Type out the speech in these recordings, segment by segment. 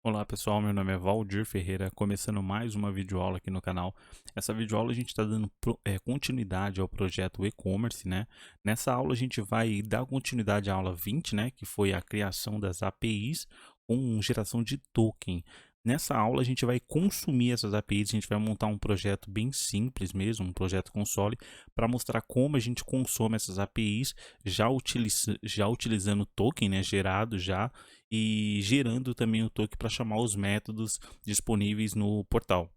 Olá pessoal, meu nome é Valdir Ferreira, começando mais uma videoaula aqui no canal. Essa videoaula a gente está dando continuidade ao projeto e-commerce, né? Nessa aula a gente vai dar continuidade à aula 20, né? Que foi a criação das APIs com geração de token. Nessa aula a gente vai consumir essas APIs, a gente vai montar um projeto bem simples mesmo, um projeto console, para mostrar como a gente consome essas APIs já utilizando token, né? Gerado já e gerando também o token para chamar os métodos disponíveis no portal.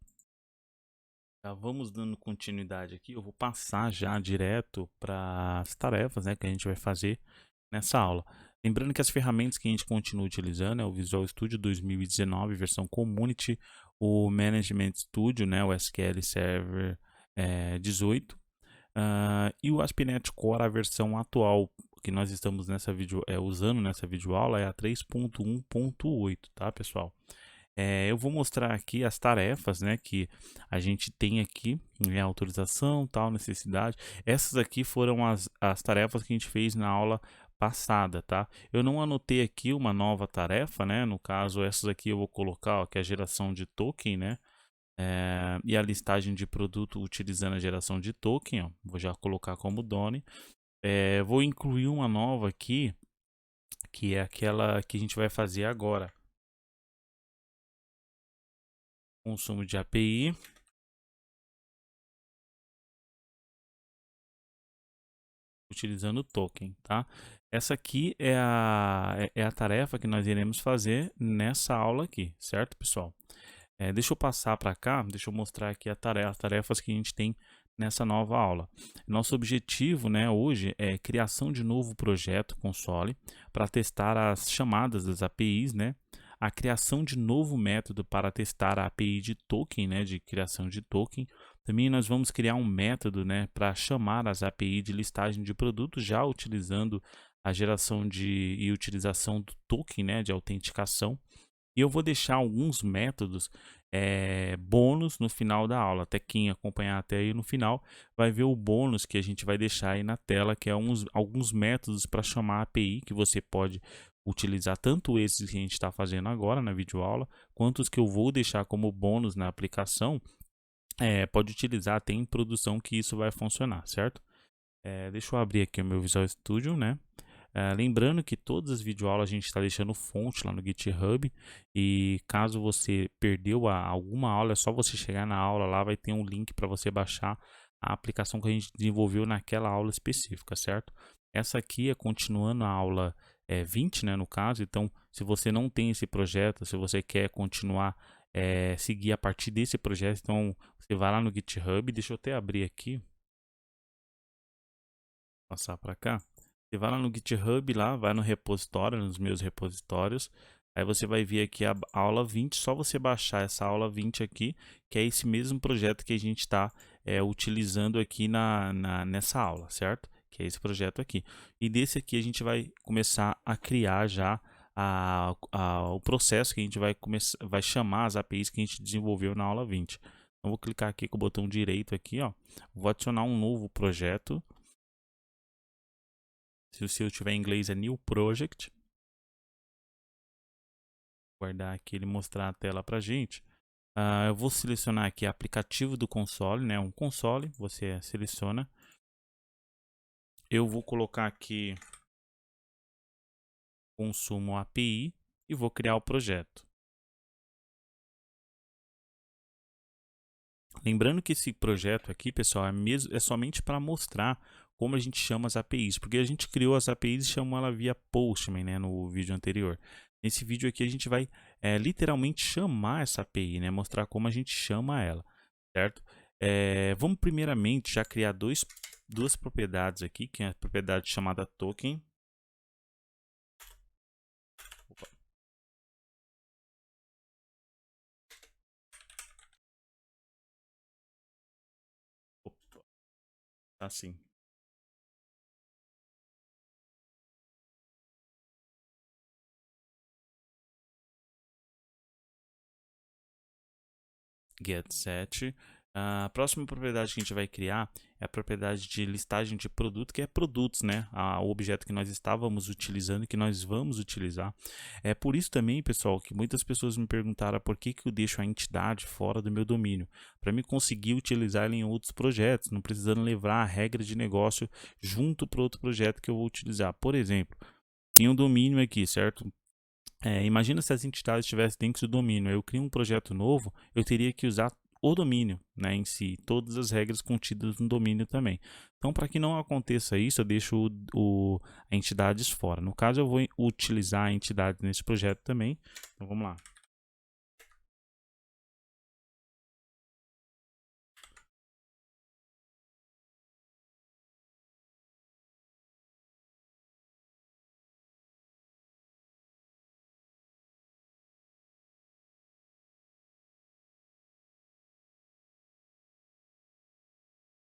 Tá, vamos dando continuidade aqui, eu vou passar já direto para as tarefas, né, que a gente vai fazer nessa aula. Lembrando que as ferramentas que a gente continua utilizando é o Visual Studio 2019, versão Community, o Management Studio, né, o SQL Server 18, e o ASP.NET Core, a versão atual que nós estamos usando nessa videoaula é a 3.1.8, tá, pessoal? Eu vou mostrar aqui as tarefas, né, que a gente tem aqui, né, autorização, tal, necessidade. Essas aqui foram as tarefas que a gente fez na aula passada, tá? Eu não anotei aqui uma nova tarefa, né? No caso, essas aqui eu vou colocar, ó, que é a geração de token, né? E a listagem de produto utilizando a geração de token, ó, vou já colocar como Done. Vou incluir uma nova aqui, que é aquela que a gente vai fazer agora. Consumo de API. Utilizando o token, tá? Essa aqui é a tarefa que nós iremos fazer nessa aula aqui, certo, pessoal? Deixa eu passar para cá, deixa eu mostrar aqui as tarefas que a gente tem nessa nova aula. Nosso objetivo, né, hoje é criação de novo projeto console para testar as chamadas das APIs, né? A criação de novo método para testar a API de token, né, de criação de token. Também nós vamos criar um método, né, para chamar as API de listagem de produtos, já utilizando a geração e utilização do token, né, de autenticação. E eu vou deixar alguns métodos bônus no final da aula. Até quem acompanhar até aí no final vai ver o bônus que a gente vai deixar aí na tela, que é alguns métodos para chamar a API que você pode utilizar, tanto esses que a gente está fazendo agora na videoaula, quanto os que eu vou deixar como bônus na aplicação. Pode utilizar até em produção que isso vai funcionar, certo? Deixa eu abrir aqui o meu Visual Studio, né? Lembrando que todas as videoaulas a gente está deixando fonte lá no GitHub, e caso você perdeu alguma aula, é só você chegar na aula lá, vai ter um link para você baixar a aplicação que a gente desenvolveu naquela aula específica, certo? Essa aqui é continuando a aula 20, né, no caso. Então, se você não tem esse projeto, se você quer continuar seguir a partir desse projeto, então você vai lá no GitHub. Deixa eu até abrir aqui, passar para cá. Você vai lá no GitHub, lá, vai no repositório, nos meus repositórios. Aí você vai ver aqui a aula 20, só você baixar essa aula 20 aqui, que é esse mesmo projeto que a gente está utilizando aqui nessa aula, certo? Que é esse projeto aqui. E desse aqui a gente vai começar a criar já o processo que a gente vai chamar as APIs que a gente desenvolveu na aula 20. Então, vou clicar aqui com o botão direito aqui, ó. Vou adicionar um novo projeto. Se o seu tiver em inglês é New Project. Guardar aqui, ele mostrar a tela pra gente. Eu vou selecionar aqui aplicativo do console, né? Um console, você seleciona. Eu vou colocar aqui consumo API e vou criar o projeto. Lembrando que esse projeto aqui, pessoal, é somente para mostrar como a gente chama as APIs, porque a gente criou as APIs e chamou ela via Postman, né, no vídeo anterior. Nesse vídeo aqui a gente vai literalmente chamar essa API, né, mostrar como a gente chama ela, certo? Vamos primeiramente já criar duas propriedades aqui, que é a propriedade chamada token. Opa. Opa, assim. Get set. A próxima propriedade que a gente vai criar é a propriedade de listagem de produto, que é produtos, né? O objeto que nós estávamos utilizando e que nós vamos utilizar. É por isso também, pessoal, que muitas pessoas me perguntaram por que eu deixo a entidade fora do meu domínio, para me conseguir utilizar ela em outros projetos, não precisando levar a regra de negócio junto para outro projeto que eu vou utilizar. Por exemplo, em um domínio aqui, certo? Imagina se as entidades estivessem dentro do domínio. Eu crio um projeto novo, eu teria que usar o domínio, né, em si, todas as regras contidas no domínio também. Então, para que não aconteça isso, eu deixo a entidades fora. No caso, eu vou utilizar a entidade nesse projeto também. Então, vamos lá.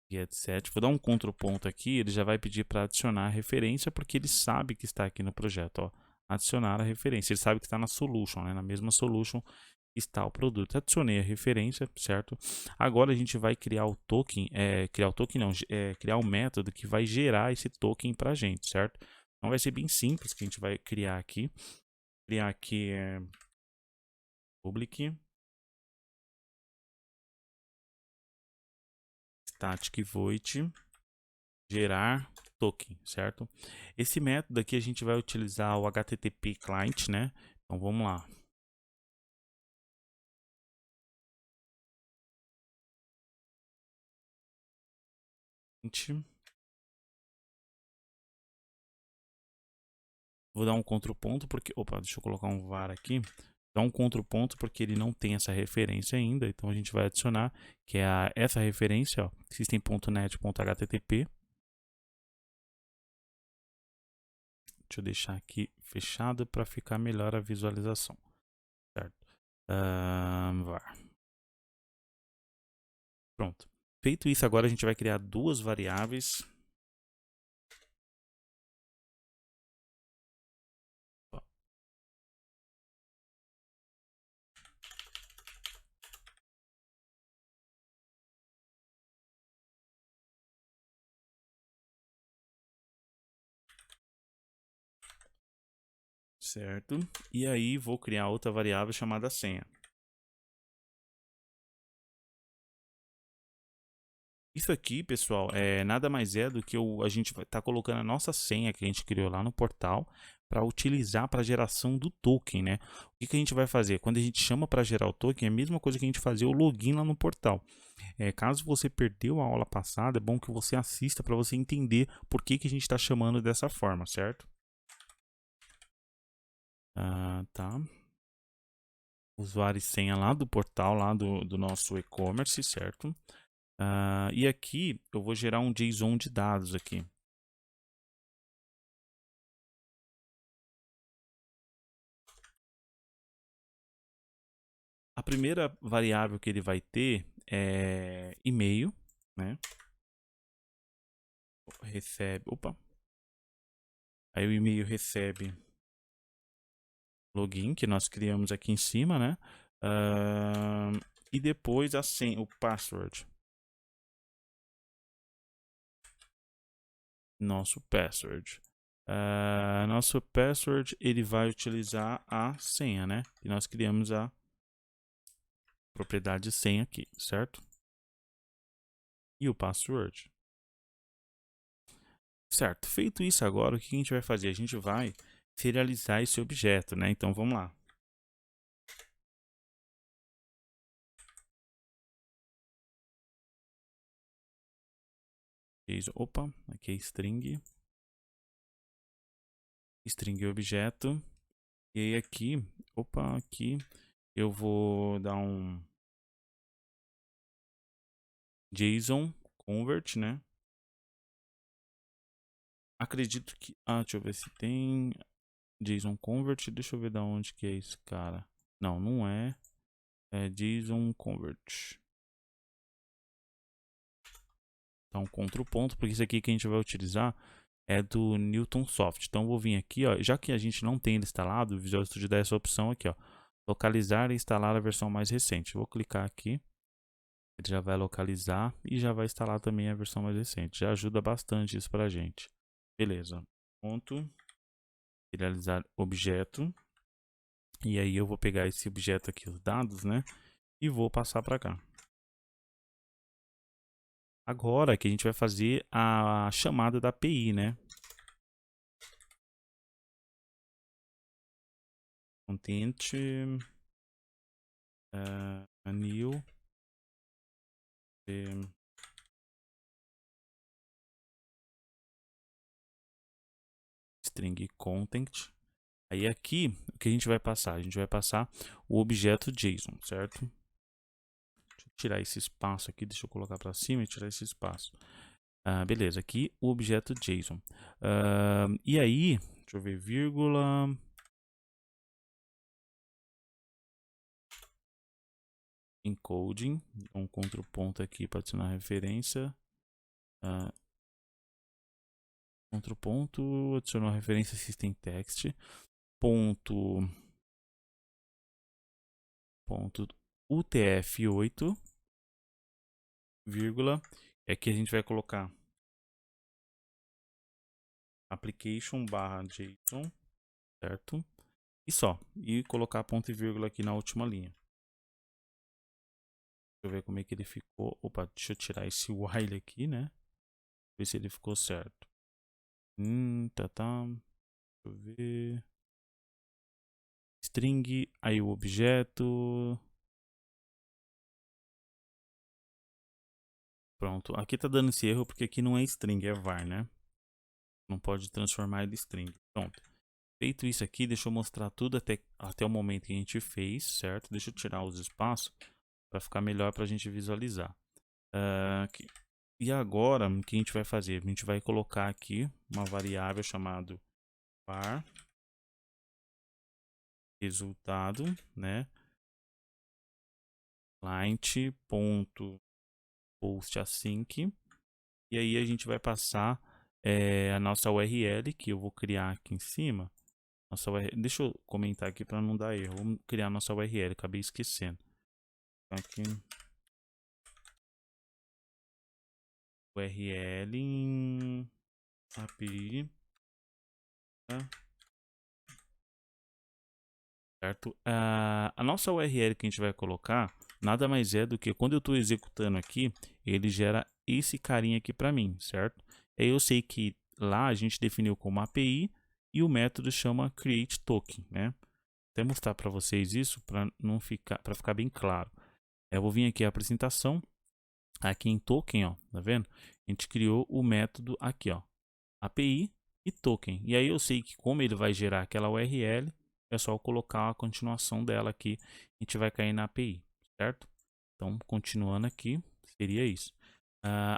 Get set. Vou dar um ponto aqui, ele já vai pedir para adicionar a referência, porque ele sabe que está aqui no projeto. Ó, adicionar a referência. Ele sabe que está na solution, né? Na mesma solution está o produto. Adicionei a referência, certo? Agora a gente vai criar o token, criar o token não, criar o método que vai gerar esse token para a gente, certo? Então vai ser bem simples que a gente vai criar aqui. Criar aqui public static void gerar token, certo? Esse método aqui a gente vai utilizar o HTTP client, né? Então vamos lá. Vou dar um contraponto porque, opa, deixa eu colocar um var aqui. Dar um contraponto porque ele não tem essa referência ainda, então a gente vai adicionar que é essa referência, ó, system.net.http. Deixa eu deixar aqui fechado para ficar melhor a visualização, certo? Var. Pronto. Feito isso, agora a gente vai criar duas variáveis. Certo? E aí vou criar outra variável chamada senha. Isso aqui, pessoal, nada mais é do que a gente vai estar colocando a nossa senha que a gente criou lá no portal para utilizar para a geração do token, né? O que a gente vai fazer? Quando a gente chama para gerar o token, é a mesma coisa que a gente fazia o login lá no portal. Caso você perdeu a aula passada, é bom que você assista para você entender por que a gente está chamando dessa forma, certo? Tá. Usuário e senha lá do portal, lá do nosso e-commerce, certo? E aqui eu vou gerar um JSON de dados aqui. A primeira variável que ele vai ter é e-mail, né? Recebe, opa. Aí o e-mail recebe login que nós criamos aqui em cima, né? E depois a senha, o password. Nosso password. Nosso password ele vai utilizar a senha, né? E nós criamos a propriedade senha aqui, certo? E o password. Certo, feito isso agora, o que a gente vai fazer? A gente vai serializar esse objeto, né? Então vamos lá. Opa, aqui é string. String objeto. E aí aqui, opa, aqui eu vou dar um JSON convert, né? Acredito que, deixa eu ver se tem JSON convert, deixa eu ver da onde que é esse cara. Não, não é. É JSON convert. Então, contra o ponto, porque isso aqui que a gente vai utilizar é do Newton Soft. Então, eu vou vir aqui, ó, já que a gente não tem ele instalado, o Visual Studio dá essa opção aqui, ó, localizar e instalar a versão mais recente. Vou clicar aqui. Ele já vai localizar e já vai instalar também a versão mais recente. Já ajuda bastante isso pra gente. Beleza. Ponto. Serializar objeto. E aí eu vou pegar esse objeto aqui, os dados, né? E vou passar para cá. Agora que a gente vai fazer a chamada da API, né? Content new string content. Aí aqui, o que a gente vai passar? A gente vai passar o objeto JSON, certo? Deixa eu tirar esse espaço aqui, deixa eu colocar para cima e tirar esse espaço. Beleza, aqui o objeto JSON. E aí, deixa eu ver, vírgula. Encoding, um contraponto aqui para adicionar referência. Contraponto, adicionar referência system text. Ponto UTF-8, vírgula, é que a gente vai colocar application barra JSON, certo? E só, e colocar ponto e vírgula aqui na última linha. Deixa eu ver como é que ele ficou. Opa, deixa eu tirar esse while aqui, né? Ver se ele ficou certo. Tá. Deixa eu ver. String, aí o objeto. Pronto, aqui tá dando esse erro porque aqui não é string, é var, né? Não pode transformar ele em string. Pronto. Feito isso aqui, deixa eu mostrar tudo até o momento que a gente fez, certo? Deixa eu tirar os espaços para ficar melhor para a gente visualizar. E agora, o que a gente vai fazer? A gente vai colocar aqui uma variável chamada var resultado, né? client.postAsync. E aí a gente vai passar a nossa URL, que eu vou criar aqui em cima. Nossa URL, deixa eu comentar aqui para não dar erro. Vamos criar nossa URL, acabei esquecendo. Aqui URL em API, tá? Certo? A nossa URL que a gente vai colocar nada mais é do que quando eu estou executando aqui, ele gera esse carinha aqui para mim, certo? Aí eu sei que lá a gente definiu como API e o método chama createToken, né? Até mostrar para vocês isso para não ficar, para ficar bem claro. Eu vou vir aqui a apresentação, aqui em token, ó, tá vendo? A gente criou o método aqui, ó, API e token. E aí eu sei que como ele vai gerar aquela URL, é só eu colocar a continuação dela aqui, a gente vai cair na API, certo? Então, continuando aqui, seria isso.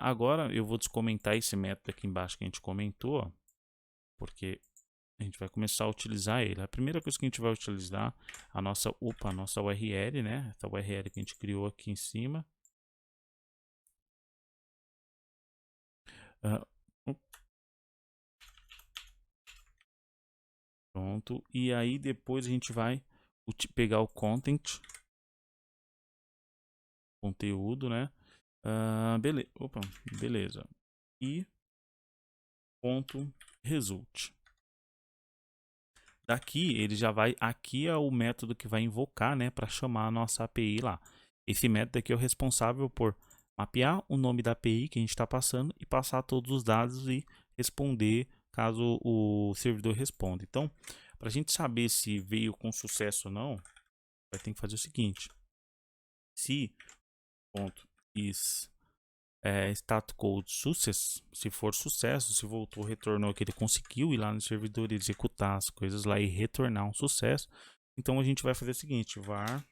Agora eu vou descomentar esse método aqui embaixo que a gente comentou, ó, porque a gente vai começar a utilizar ele. A primeira coisa que a gente vai utilizar a nossa URL, né? Essa URL que a gente criou aqui em cima. Pronto. E aí depois a gente vai pegar o conteúdo, né? Beleza. E ponto result. Daqui ele já vai, aqui é o método que vai invocar, né, para chamar a nossa API lá. Esse método aqui é o responsável por mapear o nome da API que a gente está passando e passar todos os dados e responder caso o servidor responda. Então, para a gente saber se veio com sucesso ou não, vai ter que fazer o seguinte: se ponto is status code success, se for sucesso, se voltou, retornou que ele conseguiu ir lá no servidor e executar as coisas lá e retornar um sucesso, então a gente vai fazer o seguinte: var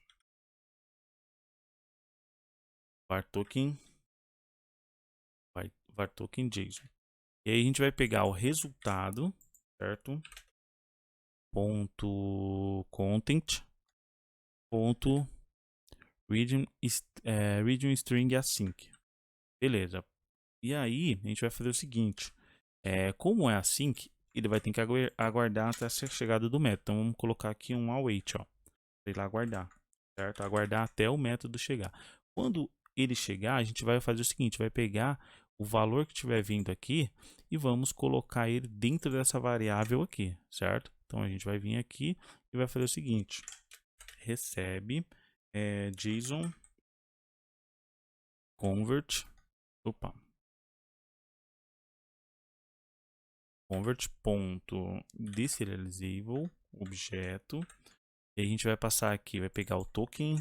token JSON. E aí a gente vai pegar o resultado, certo? Ponto content ponto region string async. Beleza. E aí a gente vai fazer o seguinte: como é async, ele vai ter que aguardar até a chegada do método. Então vamos colocar aqui um await, ó, para ele aguardar, certo? Aguardar até o método chegar. Quando ele chegar, a gente vai fazer o seguinte, vai pegar o valor que estiver vindo aqui e vamos colocar ele dentro dessa variável aqui, certo? Então a gente vai vir aqui e vai fazer o seguinte, recebe JSON convert, convert.deserializable objeto, e a gente vai passar aqui, vai pegar o token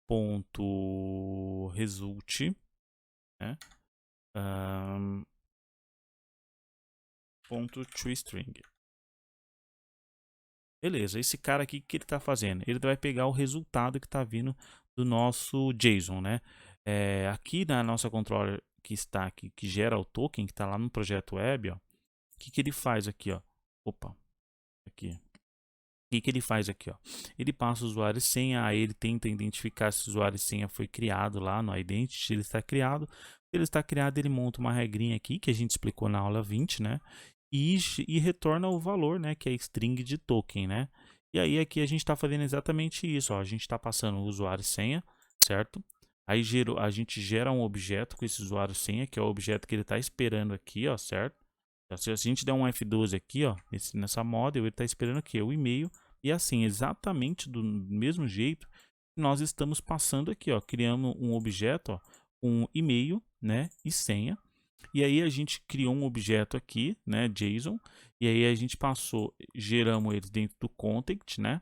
ponto result, né? Ponto toString. Beleza, esse cara aqui, o que ele está fazendo? Ele vai pegar o resultado que está vindo do nosso JSON, né? Aqui na nossa controller que está aqui, que gera o token, que está lá no projeto web, ó, o que ele faz aqui, ó? Aqui. O que ele faz aqui, ó? Ele passa o usuário e senha, aí ele tenta identificar se o usuário e senha foi criado lá no Identity, ele está criado. Se ele está criado, ele monta uma regrinha aqui, que a gente explicou na aula 20, né? E retorna o valor, né? Que é string de token, né? E aí aqui a gente está fazendo exatamente isso, ó. A gente está passando o usuário e senha, certo? Aí a gente gera um objeto com esse usuário e senha, que é o objeto que ele está esperando aqui, ó, certo? Se a gente der um F12 aqui, ó, nessa model, ele está esperando aqui o e-mail. E assim, exatamente do mesmo jeito, nós estamos passando aqui, ó, criando um objeto, ó, um e-mail, né, e senha. E aí a gente criou um objeto aqui, né, JSON, e aí a gente geramos ele dentro do content, né?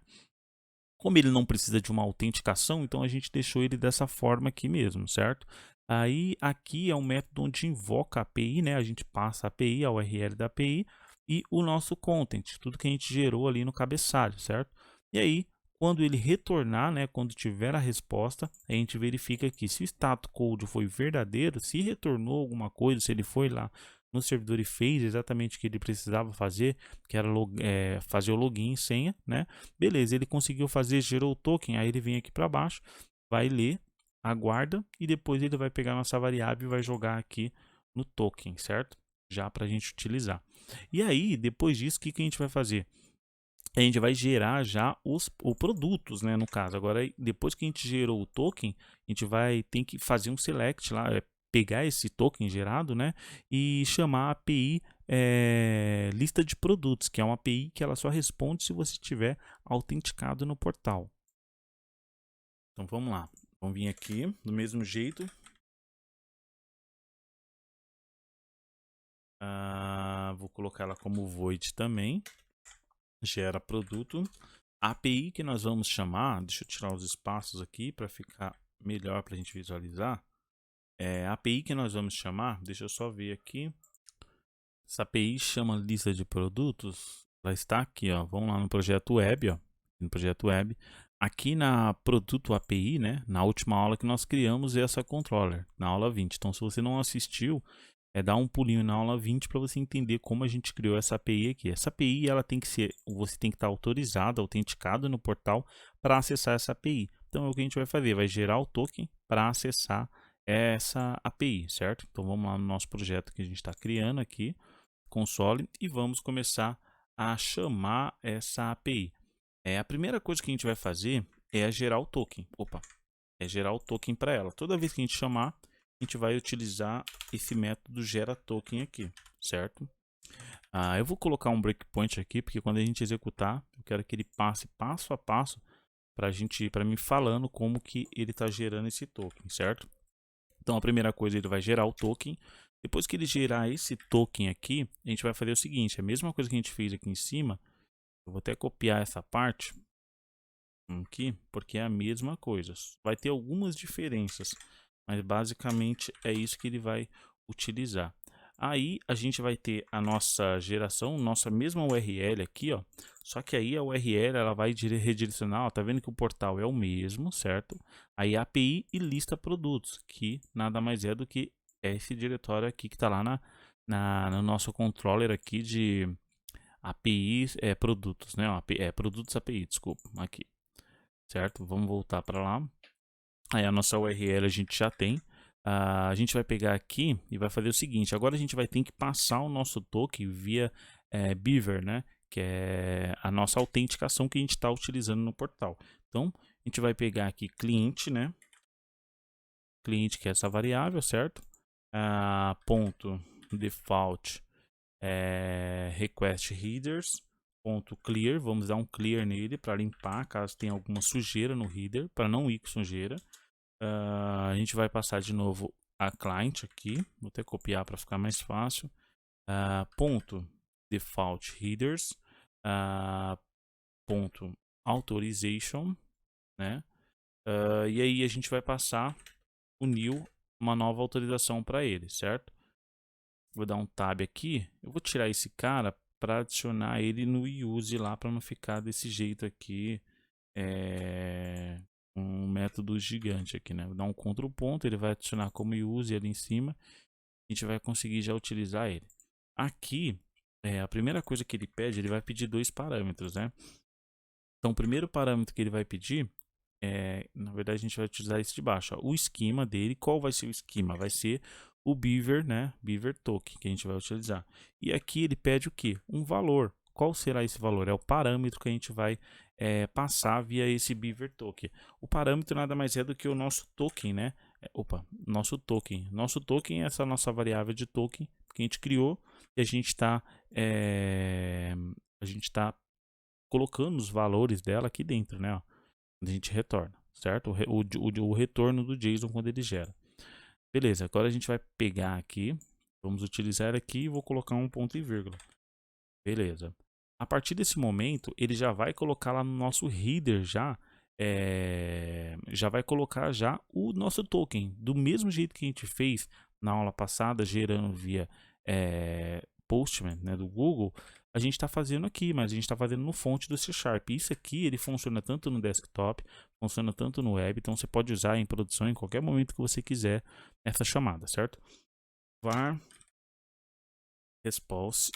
Como ele não precisa de uma autenticação, então a gente deixou ele dessa forma aqui mesmo, certo? Aí aqui é um método onde invoca a API, né? A gente passa a API, a URL da API e o nosso content, tudo que a gente gerou ali no cabeçalho, certo? E aí, quando ele retornar, né, quando tiver a resposta, a gente verifica aqui se o status code foi verdadeiro, se retornou alguma coisa, se ele foi lá no servidor e fez exatamente o que ele precisava fazer, que era fazer o login e senha, né? Beleza, ele conseguiu fazer, gerou o token, aí ele vem aqui para baixo, vai ler, aguarda e depois ele vai pegar nossa variável e vai jogar aqui no token, certo? Já para a gente utilizar. E aí, depois disso, o que a gente vai fazer? A gente vai gerar já os produtos, né, no caso. Agora, depois que a gente gerou o token, a gente tem que fazer um select lá, pegar esse token gerado, né, e chamar a API lista de produtos, que é uma API que ela só responde se você tiver autenticado no portal. Então vamos lá, vamos vir aqui do mesmo jeito. Vou colocar ela como void também. Gera produto. A API que nós vamos chamar, deixa eu tirar os espaços aqui para ficar melhor para a gente visualizar. A API que nós vamos chamar, deixa eu só ver aqui. Essa API chama lista de produtos. Ela está aqui, ó. Vamos lá no projeto web, ó. No projeto web. Aqui na produto API, né? Na última aula que nós criamos essa controller, na aula 20. Então, se você não assistiu, dar um pulinho na aula 20 para você entender como a gente criou essa API aqui. Essa API, ela tem que ser, você tem que estar autorizado, autenticado no portal para acessar essa API. Então, o que a gente vai fazer? Vai gerar o token para acessar essa API, certo? Então, vamos lá no nosso projeto que a gente está criando aqui, console, e vamos começar a chamar essa API. A primeira coisa que a gente vai fazer é gerar o token. É gerar o token para ela. Toda vez que a gente chamar, a gente vai utilizar esse método gera token aqui, certo? Eu vou colocar um breakpoint aqui, porque quando a gente executar, eu quero que ele passe passo a passo para mim falando como que ele está gerando esse token, certo? Então a primeira coisa, ele vai gerar o token. Depois que ele gerar esse token aqui, a gente vai fazer o seguinte, a mesma coisa que a gente fez aqui em cima. Eu vou até copiar essa parte aqui, porque é a mesma coisa. Vai ter algumas diferenças, mas basicamente é isso que ele vai utilizar. Aí a gente vai ter a nossa geração, nossa mesma URL aqui, ó. Só que aí a URL ela vai redirecionar, ó, tá vendo que o portal é o mesmo, certo? Aí API e lista produtos, que nada mais é do que esse diretório aqui que tá lá no nosso controller aqui de APIs, produtos, né? Produtos API, desculpa, aqui, certo? Vamos voltar para lá. Aí a nossa URL a gente já tem. A gente vai pegar aqui e vai fazer o seguinte. Agora a gente vai ter que passar o nosso token via Beaver, né? Que é a nossa autenticação que a gente está utilizando no portal. Então, a gente vai pegar aqui cliente, né? cliente, que é essa variável, certo? Ponto default request headers ponto clear, vamos dar um clear nele para limpar caso tenha alguma sujeira no header, para não ir com sujeira. A gente vai passar de novo a client aqui, vou até copiar para ficar mais fácil. Ponto default headers ponto authorization, né? E aí a gente vai passar o new, uma nova autorização para ele, certo? Vou dar um tab aqui, eu vou tirar esse cara para adicionar ele no use lá, para não ficar desse jeito aqui, um método gigante aqui, né? Vou dar um Ctrl ponto, ele vai adicionar como use ali em cima, a gente vai conseguir já utilizar ele. Aqui, a primeira coisa que ele pede, ele vai pedir dois parâmetros, né? Então, o primeiro parâmetro que ele vai pedir, na verdade, a gente vai utilizar esse de baixo, ó, o esquema dele. Qual vai ser o esquema? Vai ser o Beaver, né? Beaver Token que a gente vai utilizar. E aqui ele pede o que? Um valor. Qual será esse valor? É o parâmetro que a gente vai passar via esse Beaver Token. O parâmetro nada mais é do que o nosso token, né? Nosso token. Nosso token é essa nossa variável de token que a gente criou e a gente está colocando os valores dela aqui dentro, né? Ó, a gente retorna, certo? O retorno do JSON quando ele gera. Beleza, agora a gente vai pegar aqui, vamos utilizar aqui e vou colocar um ponto e vírgula. Beleza. A partir desse momento, ele já vai colocar lá no nosso header já vai colocar já o nosso token, do mesmo jeito que a gente fez na aula passada, gerando via Postman, né, do Google. A gente está fazendo aqui, mas a gente está fazendo no fonte do C#. Isso aqui ele funciona tanto no desktop, funciona tanto no web, então você pode usar em produção em qualquer momento que você quiser essa chamada, certo? var response,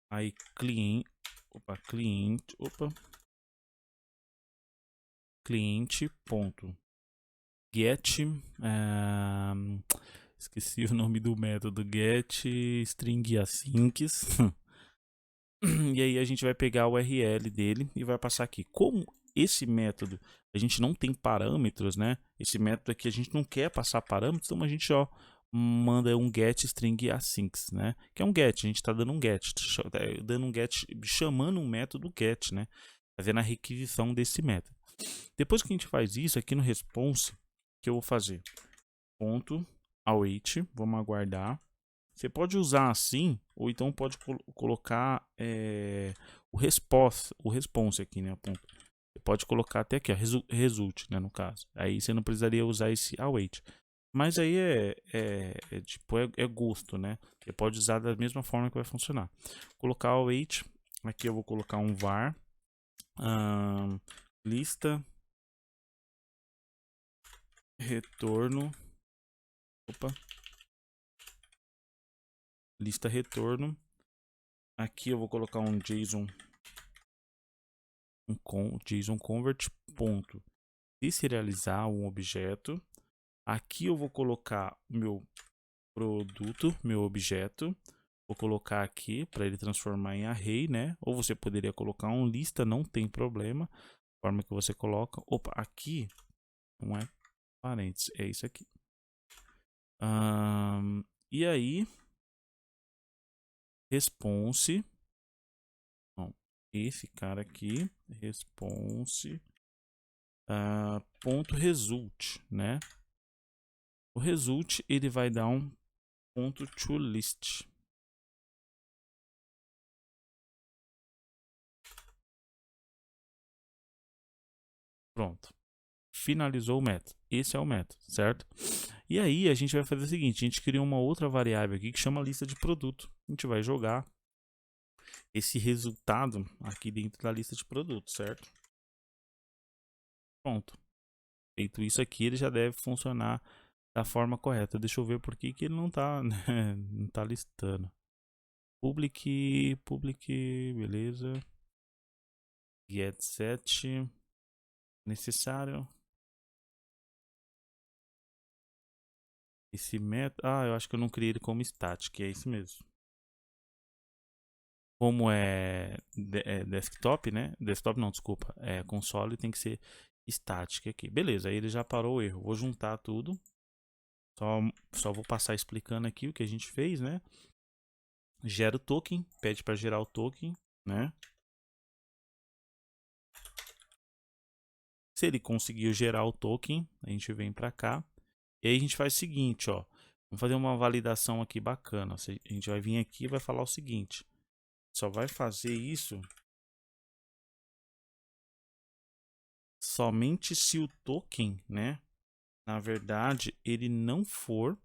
aí cliente ponto get, esqueci o nome do método, get string asyncs. E aí a gente vai pegar o URL dele e vai passar aqui. Como esse método a gente não tem parâmetros, né? Esse método aqui a gente não quer passar parâmetros, então a gente manda um get string asyncs, né? Que é um get, a gente está dando um get, chamando um método get, né? Fazendo a requisição desse método. Depois que a gente faz isso, aqui no response, que eu vou fazer ponto await, vamos aguardar. Você pode usar assim, ou então pode colocar o response aqui, né? Você pode colocar até aqui, ó, result, né, no caso. Aí você não precisaria usar esse await. Mas aí é gosto, né? Você pode usar da mesma forma que vai funcionar. Colocar await, aqui eu vou colocar um var lista retorno, lista retorno. Aqui eu vou colocar um JSON, JSON convert ponto deserializar um objeto. Aqui eu vou colocar o meu produto, meu objeto. Vou colocar aqui para ele transformar em array, né? Ou você poderia colocar um lista, não tem problema. Forma que você coloca. Aqui não é parênteses, é isso aqui. E aí, response. Bom, esse cara aqui, response. Ponto result, né? O result ele vai dar um ponto to list. Pronto. Finalizou o método. Esse é o método, certo? E aí a gente vai fazer o seguinte, a gente cria uma outra variável aqui que chama lista de produto. A gente vai jogar esse resultado aqui dentro da lista de produto, certo? Pronto. Feito isso aqui, ele já deve funcionar da forma correta. Deixa eu ver por que ele não tá, né, não tá listando. Public, beleza. Get set necessário. Esse método, eu acho que eu não criei ele como static, é isso mesmo. como é desktop, né? Desktop não, desculpa. É console, tem que ser static aqui. Beleza, aí ele já parou o erro. Vou juntar tudo. Só vou passar explicando aqui o que a gente fez, né? Gera o token, pede para gerar o token, né? Se ele conseguiu gerar o token, a gente vem para cá. E aí a gente faz o seguinte, ó. Vamos fazer uma validação aqui bacana. A gente vai vir aqui e vai falar o seguinte. Só vai fazer isso somente se o token, né? Na verdade, ele não for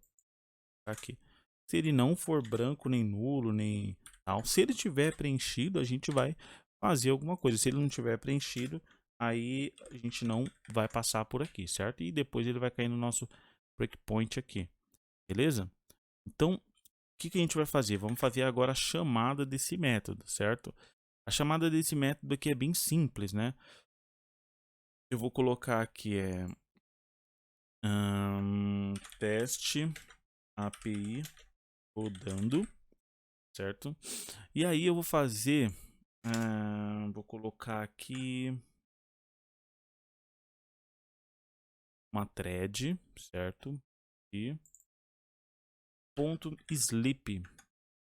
aqui. Se ele não for branco, nem nulo, nem tal. Se ele tiver preenchido, a gente vai fazer alguma coisa. Se ele não tiver preenchido, aí a gente não vai passar por aqui, certo? E depois ele vai cair no nosso breakpoint aqui, beleza? Então, o que a gente vai fazer? Vamos fazer agora a chamada desse método, certo? A chamada desse método aqui é bem simples, né? Eu vou colocar aqui teste API rodando, certo? E aí eu vou fazer, vou colocar aqui uma thread, certo? E ponto sleep.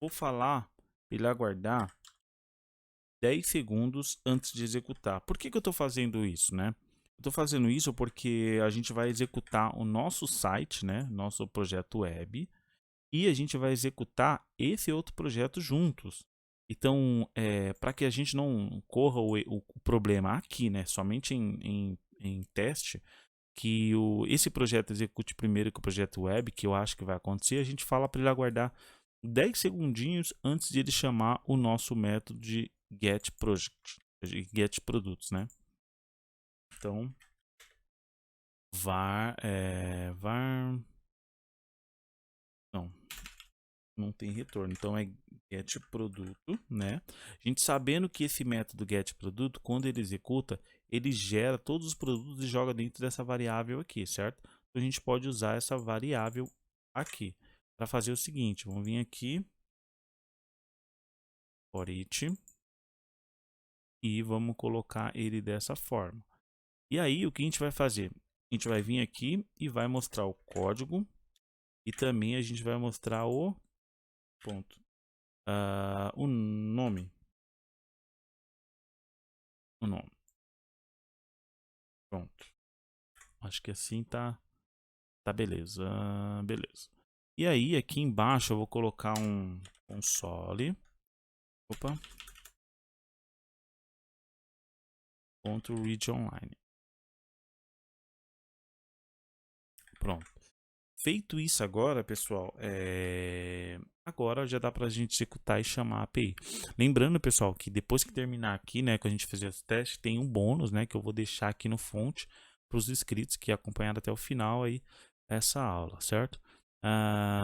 Vou falar ele aguardar 10 segundos antes de executar. Por que eu estou fazendo isso, né? Eu estou fazendo isso porque a gente vai executar o nosso site, né? Nosso projeto web. E a gente vai executar esse outro projeto juntos. Então, para que a gente não corra o problema aqui, né? Somente em teste, que esse projeto execute primeiro que o projeto web, que eu acho que vai acontecer, a gente fala para ele aguardar 10 segundinhos antes de ele chamar o nosso método de get produtos, né? Então, não tem retorno. Então é get produto, né? A gente sabendo que esse método get produto, quando ele executa, ele gera todos os produtos e joga dentro dessa variável aqui, certo? Então a gente pode usar essa variável aqui para fazer o seguinte. Vamos vir aqui, for each, e vamos colocar ele dessa forma. E aí o que a gente vai fazer? A gente vai vir aqui e vai mostrar o código e também a gente vai mostrar o ponto, o nome. O nome. Pronto. Acho que assim tá beleza. Beleza. E aí, aqui embaixo eu vou colocar um console. Opa. .read online. Pronto. Feito isso agora, pessoal, agora já dá para a gente executar e chamar a API. Lembrando, pessoal, que depois que terminar aqui, né, que a gente fizer os testes, tem um bônus, né, que eu vou deixar aqui no fonte para os inscritos que acompanharam até o final aí essa aula, certo?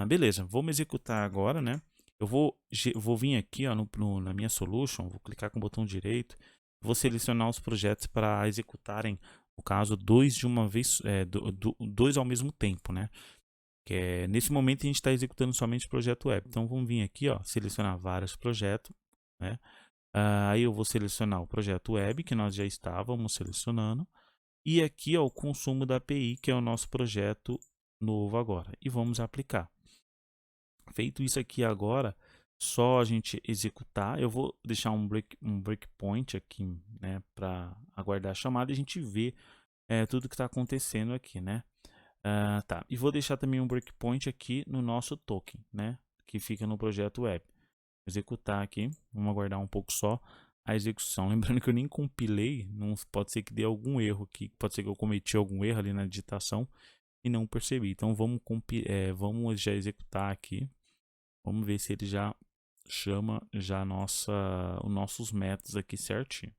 Beleza, vamos executar agora, né? Eu vou vir aqui, ó, na minha solution, vou clicar com o botão direito, vou selecionar os projetos para executarem, no caso, dois de uma vez, dois ao mesmo tempo, né? Nesse momento a gente está executando somente o projeto web. Então vamos vir aqui, ó, selecionar vários projetos, né? Aí eu vou selecionar o projeto web que nós já estávamos selecionando e aqui, ó, o consumo da API, que é o nosso projeto novo agora, e vamos aplicar. Feito isso aqui agora, só a gente executar. Eu vou deixar um breakpoint aqui, né, para aguardar a chamada e a gente vê tudo que está acontecendo aqui, né? Tá. E vou deixar também um breakpoint aqui no nosso token, né? Que fica no projeto web. Executar aqui. Vamos aguardar um pouco só a execução. Lembrando que eu nem compilei. Não pode ser que dê algum erro aqui. Pode ser que eu cometi algum erro ali na digitação e não percebi. Então vamos já executar aqui. Vamos ver se ele já chama já os nossos métodos aqui certinho.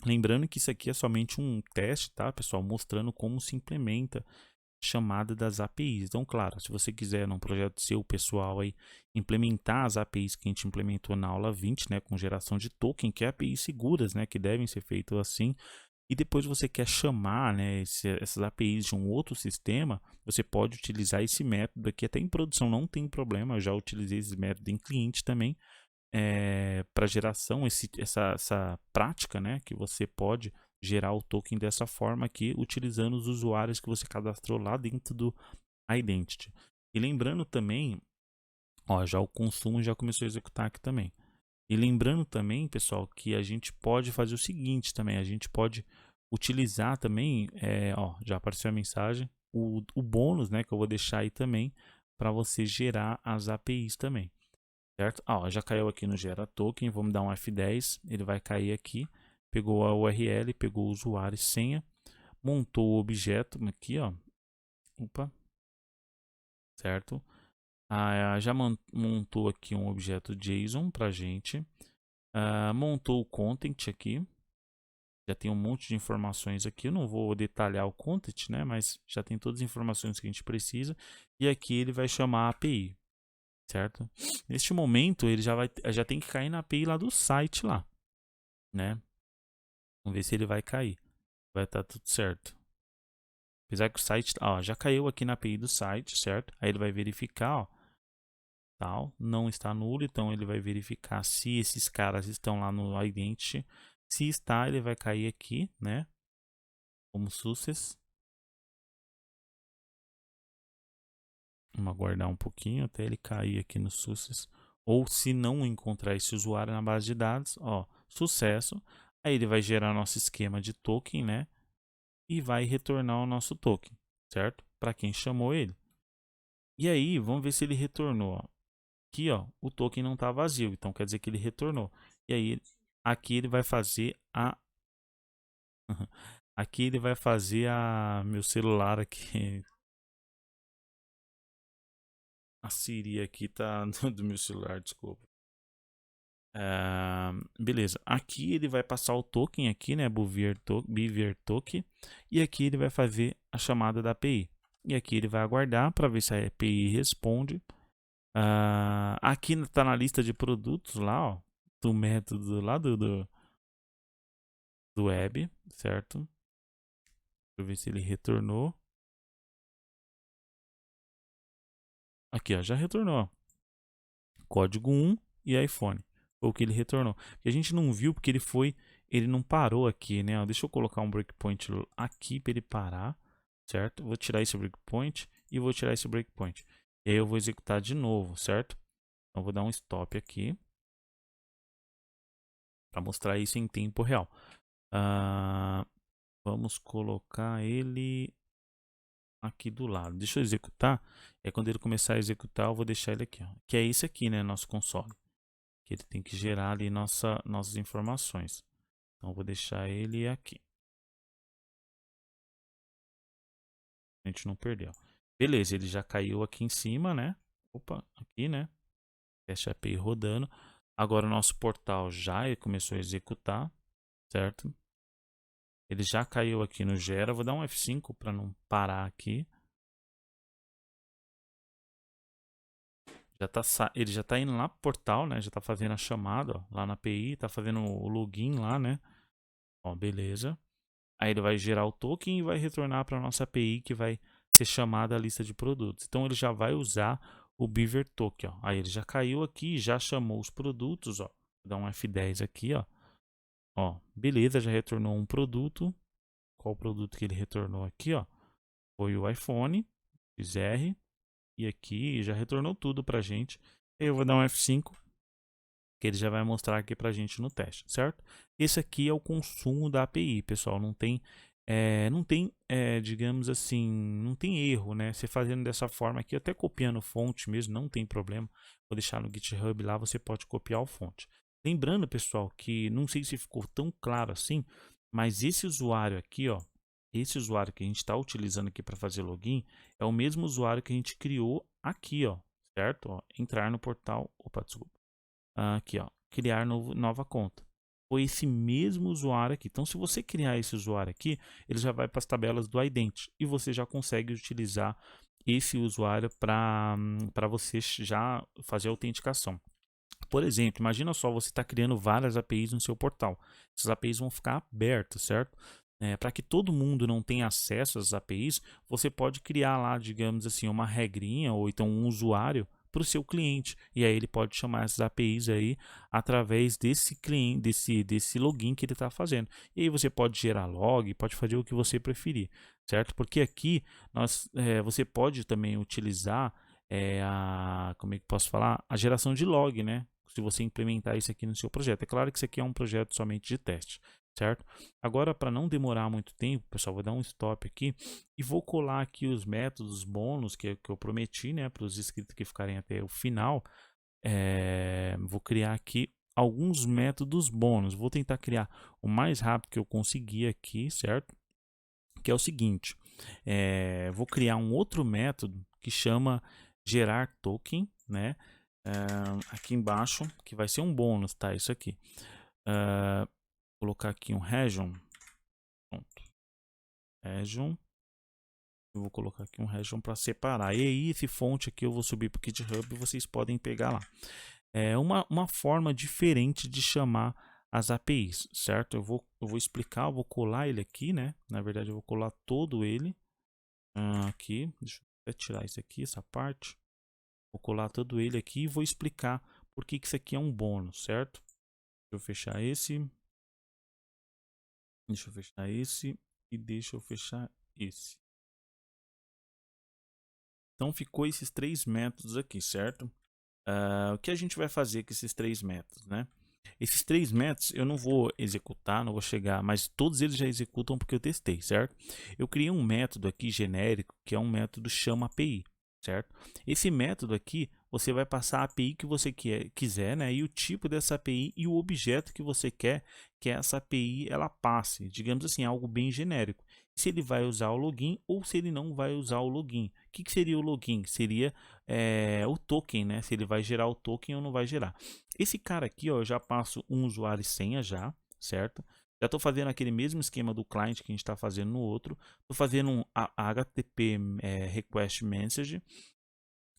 Lembrando que isso aqui é somente um teste, tá, pessoal? Mostrando como se implementa chamada das APIs. Então, claro, se você quiser num projeto seu pessoal aí implementar as APIs que a gente implementou na aula 20, né, com geração de token, que é APIs seguras, né, que devem ser feitas assim, e depois você quer chamar, né, essas APIs de um outro sistema, você pode utilizar esse método aqui até em produção, não tem problema, eu já utilizei esse método em cliente também, para geração, essa prática, né, que você pode gerar o token dessa forma aqui, utilizando os usuários que você cadastrou lá dentro do Identity. E lembrando também, ó, já o consumo já começou a executar aqui também. E lembrando também, pessoal, que a gente pode fazer o seguinte também, a gente pode utilizar também, ó, já apareceu a mensagem, o bônus, né, que eu vou deixar aí também, para você gerar as APIs também, certo? Ó, já caiu aqui no gera token, vamos dar um F10, ele vai cair aqui, pegou a URL, pegou o usuário e senha, montou o objeto aqui, ó, opa, certo? Já montou aqui um objeto JSON para gente, montou o content aqui, já tem um monte de informações aqui, eu não vou detalhar o content, né, mas já tem todas as informações que a gente precisa, e aqui ele vai chamar a API, certo? Neste momento ele já tem que cair na API lá do site lá, né? Vamos ver se ele vai cair, vai estar tudo certo. Apesar que o site, ó, já caiu aqui na API do site, certo? Aí ele vai verificar, ó, tal, não está nulo, então ele vai verificar se esses caras estão lá no Identity. Se está, ele vai cair aqui, né? Como success. Vamos aguardar um pouquinho até ele cair aqui no success. Ou se não encontrar esse usuário na base de dados, ó, sucesso. Aí ele vai gerar nosso esquema de token, né? E vai retornar o nosso token, certo? Para quem chamou ele. E aí, vamos ver se ele retornou, ó. Aqui, ó, o token não está vazio, então quer dizer que ele retornou. E aí, aqui ele vai fazer a aqui ele vai fazer a meu celular aqui. A Siri aqui tá do meu celular, desculpa. Beleza, aqui ele vai passar o token aqui, né, Beaver Token, e aqui ele vai fazer a chamada da API. E aqui ele vai aguardar para ver se a API responde. Aqui está na lista de produtos lá, ó, do método lá do web, certo? Deixa eu ver se ele retornou. Aqui, ó, já retornou. Código 1 e iPhone. Foi o que ele retornou. E a gente não viu porque ele não parou aqui, né? Deixa eu colocar um breakpoint aqui para ele parar, certo? Vou tirar esse breakpoint e vou tirar esse breakpoint. E aí eu vou executar de novo, certo? Então vou dar um stop aqui para mostrar isso em tempo real. Vamos colocar ele aqui do lado. Deixa eu executar. É quando ele começar a executar, eu vou deixar ele aqui, ó. Que é esse aqui, né? Nosso console. Que ele tem que gerar ali nossas informações. Então, eu vou deixar ele aqui. A gente não perdeu. Beleza, ele já caiu aqui em cima, né? Opa, aqui, né? Teste API rodando. Agora o nosso portal já começou a executar, certo? Ele já caiu aqui no Gera. Vou dar um F5 para não parar aqui. Ele já está indo lá pro portal, né? Já está fazendo a chamada, ó, lá na API, está fazendo o login lá, né? Ó, beleza. Aí ele vai gerar o token e vai retornar para a nossa API que vai ser chamada a lista de produtos. Então ele já vai usar o Beaver Token, ó. Aí ele já caiu aqui, já chamou os produtos, ó. Vou dar um F10 aqui, ó. Ó, beleza, já retornou um produto. Qual o produto que ele retornou aqui, ó? Foi o iPhone, fiz R. E aqui já retornou tudo pra gente. Eu vou dar um F5, que ele já vai mostrar aqui pra gente no teste, certo? Esse aqui é o consumo da API, pessoal. Digamos assim, não tem erro, né? Você fazendo dessa forma aqui, até copiando fonte mesmo, não tem problema. Vou deixar no GitHub lá, você pode copiar o fonte. Lembrando, pessoal, que não sei se ficou tão claro assim, mas esse usuário aqui, ó, esse usuário que a gente está utilizando aqui para fazer login é o mesmo usuário que a gente criou aqui, ó, certo? Ó, entrar no portal, opa, desculpa. Aqui, ó, criar nova conta. Foi esse mesmo usuário aqui. Então, se você criar esse usuário aqui, ele já vai para as tabelas do Identity e você já consegue utilizar esse usuário para você já fazer a autenticação. Por exemplo, imagina só, você está criando várias APIs no seu portal. Essas APIs vão ficar abertas, certo? Para que todo mundo não tenha acesso às APIs, você pode criar lá, digamos assim, uma regrinha ou então um usuário para o seu cliente. E aí ele pode chamar essas APIs aí através desse cliente, desse login que ele está fazendo. E aí você pode gerar log, pode fazer o que você preferir, certo? Porque aqui você pode também utilizar como é que posso falar? A geração de log, né? Se você implementar isso aqui no seu projeto. É claro que isso aqui é um projeto somente de teste, certo? Agora, para não demorar muito tempo, pessoal, vou dar um stop aqui e vou colar aqui os métodos bônus que eu prometi, né, para os inscritos que ficarem até o final. Vou criar aqui alguns métodos bônus. Vou tentar criar o mais rápido que eu conseguir aqui, certo? Que é o seguinte, vou criar um outro método que chama gerar token, né? Aqui embaixo, que vai ser um bônus, tá? Isso aqui. Vou colocar aqui um region. Pronto. Region. Eu vou colocar aqui um region para separar. E aí, esse fonte aqui eu vou subir para o GitHub e vocês podem pegar lá. É uma forma diferente de chamar as APIs, certo? Eu vou explicar, eu vou colar ele aqui, né? Na verdade, eu vou colar todo ele aqui. Deixa eu até tirar isso aqui, essa parte. Vou colar todo ele aqui e vou explicar por que isso aqui é um bônus, certo? Deixa eu fechar esse. Deixa eu fechar esse. E deixa eu fechar esse. Então, ficou esses três métodos aqui, certo? O que a gente vai fazer com esses três métodos, né? Esses três métodos eu não vou executar, não vou chegar, mas todos eles já executam porque eu testei, certo? Eu criei um método aqui genérico, que é um método chama API, certo? Esse método aqui, você vai passar a API que você quiser, né? E o tipo dessa API e o objeto que você quer que essa API ela passe, digamos assim, algo bem genérico. Se ele vai usar o login ou se ele não vai usar o login. O que seria o login? Seria o token, né? Se ele vai gerar o token ou não vai gerar. Esse cara aqui, ó, eu já passo um usuário e senha já, certo? Já estou fazendo aquele mesmo esquema do client que a gente está fazendo no outro. Estou fazendo um HTTP request message.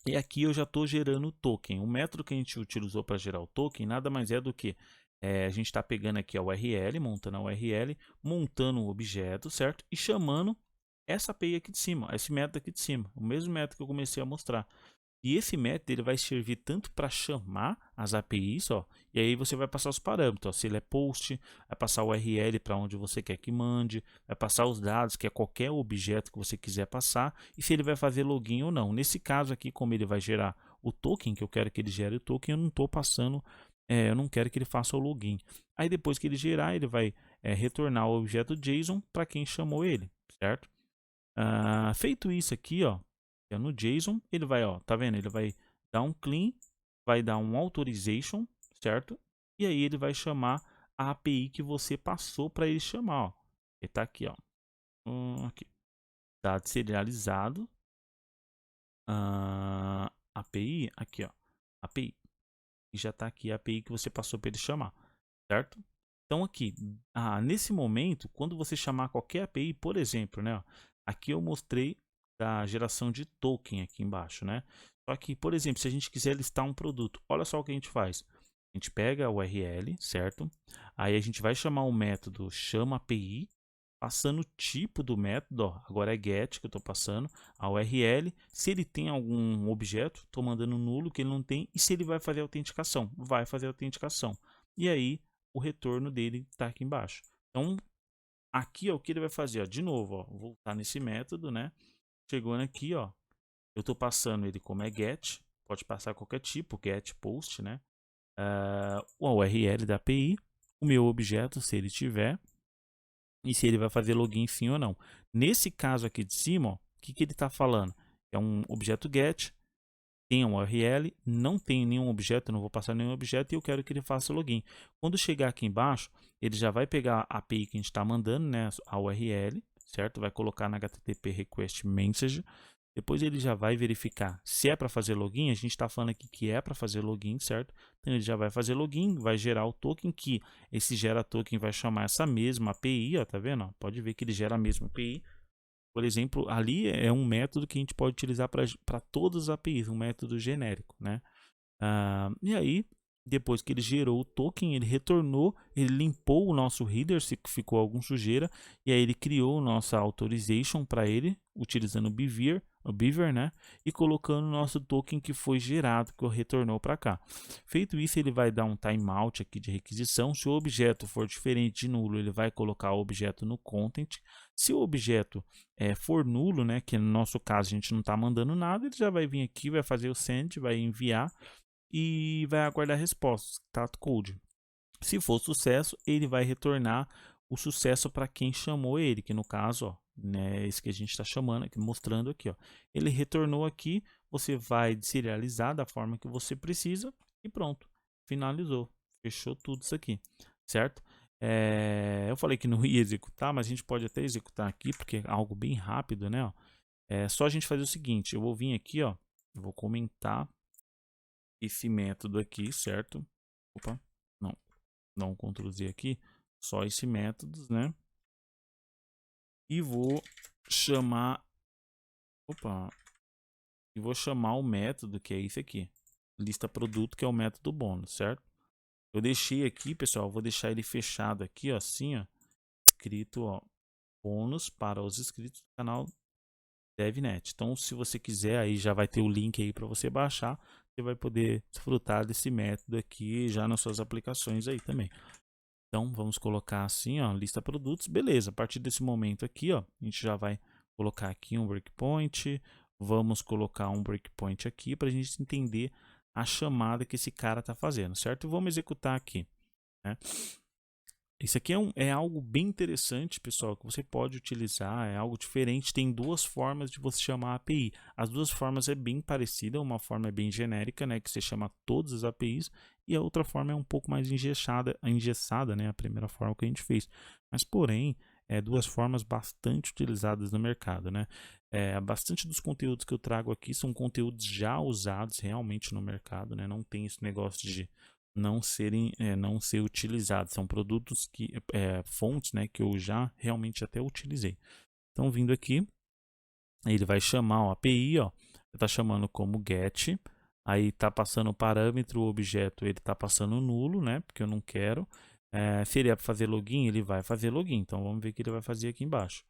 E aqui eu já estou gerando o token. O método que a gente utilizou para gerar o token nada mais é do que a gente está pegando aqui a URL, montando a URL, montando o objeto, certo? E chamando essa API aqui de cima, esse método aqui de cima, o mesmo método que eu comecei a mostrar. E esse método ele vai servir tanto para chamar as APIs, ó, e aí você vai passar os parâmetros, ó, se ele é post, vai passar o URL para onde você quer que mande, vai passar os dados, que é qualquer objeto que você quiser passar, e se ele vai fazer login ou não. Nesse caso aqui, como ele vai gerar o token, que eu quero que ele gere o token, eu não estou passando, eu não quero que ele faça o login. Aí depois que ele gerar, ele vai retornar o objeto JSON para quem chamou ele, certo? Feito isso aqui, ó, no JSON, ele vai, ó, tá vendo? Ele vai dar um clean, vai dar um authorization, certo? E aí ele vai chamar a API que você passou para ele chamar, ó. Ele tá aqui, ó. Aqui. Dado serializado. API, aqui, ó. API. E já tá aqui a API que você passou para ele chamar, certo? Então aqui, nesse momento, quando você chamar qualquer API, por exemplo, né? Ó, aqui eu mostrei da geração de token aqui embaixo, né? Só que, por exemplo, se a gente quiser listar um produto, olha só o que a gente faz. A gente pega a URL, certo? Aí a gente vai chamar o método chama API, passando o tipo do método, ó, agora é get que eu estou passando, a URL, se ele tem algum objeto, estou mandando nulo que ele não tem, e se ele vai fazer autenticação, vai fazer autenticação. E aí, o retorno dele está aqui embaixo. Então, aqui é o que ele vai fazer, ó, de novo, ó, voltar nesse método, né? Chegando aqui, ó, eu estou passando ele como é get, pode passar qualquer tipo, get, post, né? O URL da API, o meu objeto, se ele tiver, e se ele vai fazer login sim ou não. Nesse caso aqui de cima, o que ele está falando? É um objeto get, tem um URL, não tem nenhum objeto, eu não vou passar nenhum objeto e eu quero que ele faça login. Quando chegar aqui embaixo, ele já vai pegar a API que a gente está mandando, né, a URL, certo? Vai colocar na HTTP request message. Depois ele já vai verificar se é para fazer login. A gente está falando aqui que é para fazer login, certo? Então ele já vai fazer login, vai gerar o token, que esse gera token vai chamar essa mesma API, ó, tá vendo? Ó, pode ver que ele gera a mesma API. Por exemplo, ali é um método que a gente pode utilizar para todas as APIs, um método genérico, né? E aí, Depois que ele gerou o token, ele retornou, ele limpou o nosso header se ficou alguma sujeira, e aí ele criou nossa authorization para ele, utilizando o Beaver, né? E colocando o nosso token que foi gerado, que retornou para cá. Feito isso, ele vai dar um timeout aqui de requisição. Se o objeto for diferente de nulo, ele vai colocar o objeto no content. Se o objeto for nulo, né? Que no nosso caso a gente não está mandando nada, ele já vai vir aqui, vai fazer o send, vai enviar e vai aguardar respostas, tá? Code. Se for sucesso, ele vai retornar o sucesso para quem chamou ele, que no caso, ó, né, esse que a gente está chamando, aqui, mostrando aqui, ó. Ele retornou aqui, você vai serializar da forma que você precisa e pronto, finalizou, fechou tudo isso aqui, certo? Eu falei que não ia executar, mas a gente pode até executar aqui, porque é algo bem rápido, né? Ó. É só a gente fazer o seguinte, eu vou vir aqui, ó, eu vou comentar esse método aqui, certo? Opa, não, não Ctrl Z aqui, só esse método, né? E vou chamar, opa, e vou chamar o método que é esse aqui, lista produto, que é o método bônus, certo? Eu deixei aqui, pessoal, vou deixar ele fechado aqui, ó, assim, ó, escrito, ó, bônus para os inscritos do canal DevNet. Então, se você quiser, aí já vai ter o link aí para você baixar. Você vai poder desfrutar desse método aqui já nas suas aplicações aí também. Então, vamos colocar assim, ó, lista produtos. Beleza, a partir desse momento aqui, ó, a gente já vai colocar aqui um breakpoint. Vamos colocar um breakpoint aqui para a gente entender a chamada que esse cara está fazendo, certo? E vamos executar aqui, né? Isso aqui é algo bem interessante, pessoal, que você pode utilizar, é algo diferente. Tem duas formas de você chamar a API. As duas formas é bem parecida, uma forma é bem genérica, né, que você chama todas as APIs, e a outra forma é um pouco mais engessada, né, a primeira forma que a gente fez. Mas, porém, duas formas bastante utilizadas no mercado, né. Bastante dos conteúdos que eu trago aqui são conteúdos já usados realmente no mercado, né, não tem esse negócio de não ser utilizados, são produtos que fontes, né, que eu já realmente até utilizei. Então, vindo aqui, ele vai chamar o API, ó, está chamando como get, aí está passando o parâmetro, o objeto, ele está passando nulo, né, porque eu não quero. Se ele é para fazer login, ele vai fazer login. Então, vamos ver o que ele vai fazer aqui embaixo.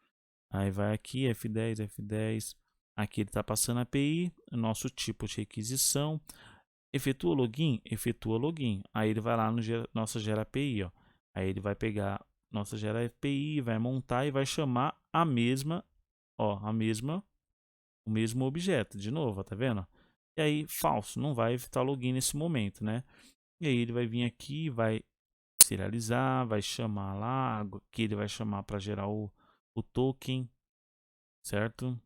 Aí vai aqui, F10, aqui ele está passando a API, nosso tipo de requisição. Efetua login? Efetua login. Aí ele vai lá no nossa gera API, ó. Aí ele vai pegar nossa gera API, vai montar e vai chamar a mesma, ó, o mesmo objeto, de novo, ó, tá vendo? E aí, falso, não vai efetuar login nesse momento, né? E aí ele vai vir aqui, vai serializar, vai chamar lá, que ele vai chamar para gerar o token, certo?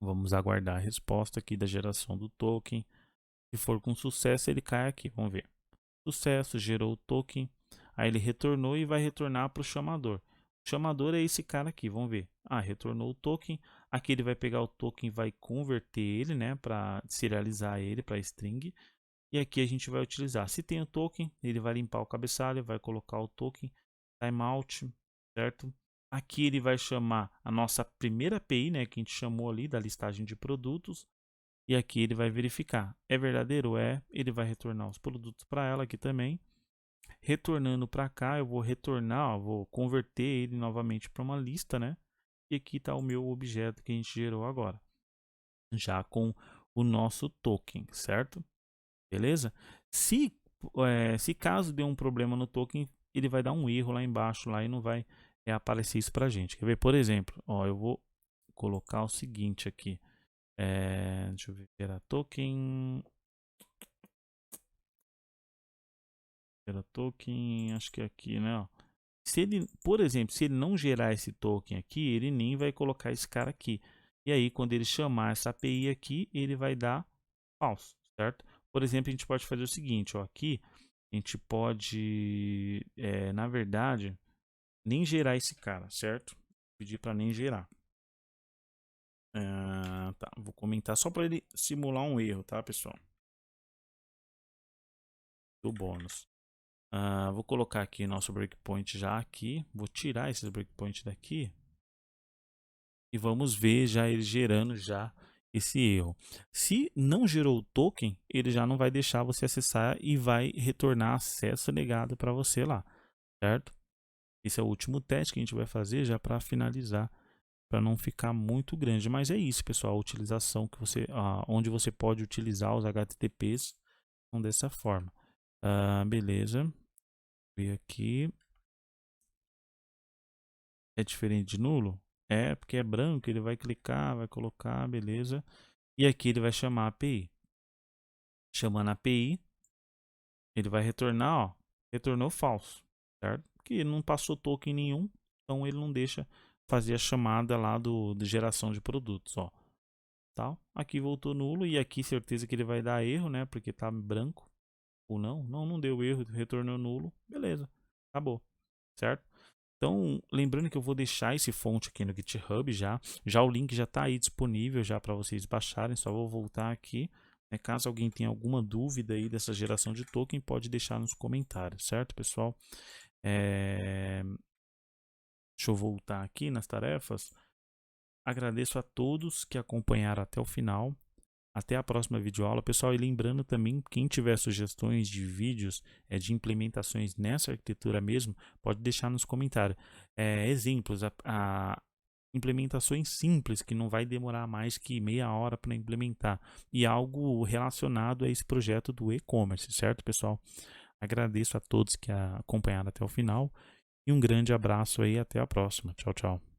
Vamos aguardar a resposta aqui da geração do token. Se for com sucesso, ele cai aqui, vamos ver. Sucesso, gerou o token, aí ele retornou e vai retornar para o chamador. O chamador é esse cara aqui, vamos ver. Retornou o token, aqui ele vai pegar o token e vai converter ele, né, para serializar ele para string. E aqui a gente vai utilizar, se tem o token, ele vai limpar o cabeçalho, vai colocar o token, timeout, certo? Aqui ele vai chamar a nossa primeira API, né, que a gente chamou ali da listagem de produtos. E aqui ele vai verificar, é verdadeiro? Ele vai retornar os produtos para ela aqui também. Retornando para cá, eu vou retornar, ó, vou converter ele novamente para uma lista, né? E aqui está o meu objeto que a gente gerou agora, já com o nosso token, certo? Beleza? Se caso dê um problema no token, ele vai dar um erro lá embaixo lá e não vai aparecer isso para a gente. Quer ver? Por exemplo, ó, eu vou colocar o seguinte aqui. Deixa eu ver, gerar token. Gerar token, acho que é aqui, né? Ó. Se ele, por exemplo, se ele não gerar esse token aqui, ele nem vai colocar esse cara aqui. E aí, quando ele chamar essa API aqui, ele vai dar falso, certo? Por exemplo, a gente pode fazer o seguinte, ó, aqui a gente pode, na verdade, nem gerar esse cara, certo? Pedir para nem gerar. Tá, vou comentar só para ele simular um erro, tá, pessoal? Do bônus. Vou colocar aqui nosso breakpoint já aqui. Vou tirar esses breakpoints daqui. E vamos ver já ele gerando já esse erro. Se não gerou o token, ele já não vai deixar você acessar e vai retornar acesso negado para você lá, certo? Esse é o último teste que a gente vai fazer já para finalizar, para não ficar muito grande. Mas é isso, pessoal, a utilização que você, onde você pode utilizar os HTTPs são dessa forma. Beleza. Ver aqui. É diferente de nulo? É, porque é branco, ele vai clicar, vai colocar, beleza. E aqui ele vai chamar a API. Chamando a API, ele vai retornar, ó, retornou falso, certo? Porque ele não passou token nenhum, então ele não deixa fazer a chamada lá de geração de produtos, ó. Tá? Aqui voltou nulo e aqui certeza que ele vai dar erro, né? Porque tá branco ou não. Não deu erro, retornou nulo. Beleza, acabou, certo? Então, lembrando que eu vou deixar esse fonte aqui no GitHub já. Já o link já está aí disponível já para vocês baixarem. Só vou voltar aqui. Caso alguém tenha alguma dúvida aí dessa geração de token, pode deixar nos comentários, certo, pessoal? Deixa eu voltar aqui nas tarefas. Agradeço a todos que acompanharam até o final. Até a próxima videoaula, pessoal. E lembrando também, quem tiver sugestões de vídeos de implementações nessa arquitetura mesmo, pode deixar nos comentários. Exemplos, implementações simples, que não vai demorar mais que meia hora para implementar. E algo relacionado a esse projeto do e-commerce, certo, pessoal? Agradeço a todos que acompanharam até o final. E um grande abraço aí, até a próxima. Tchau, tchau.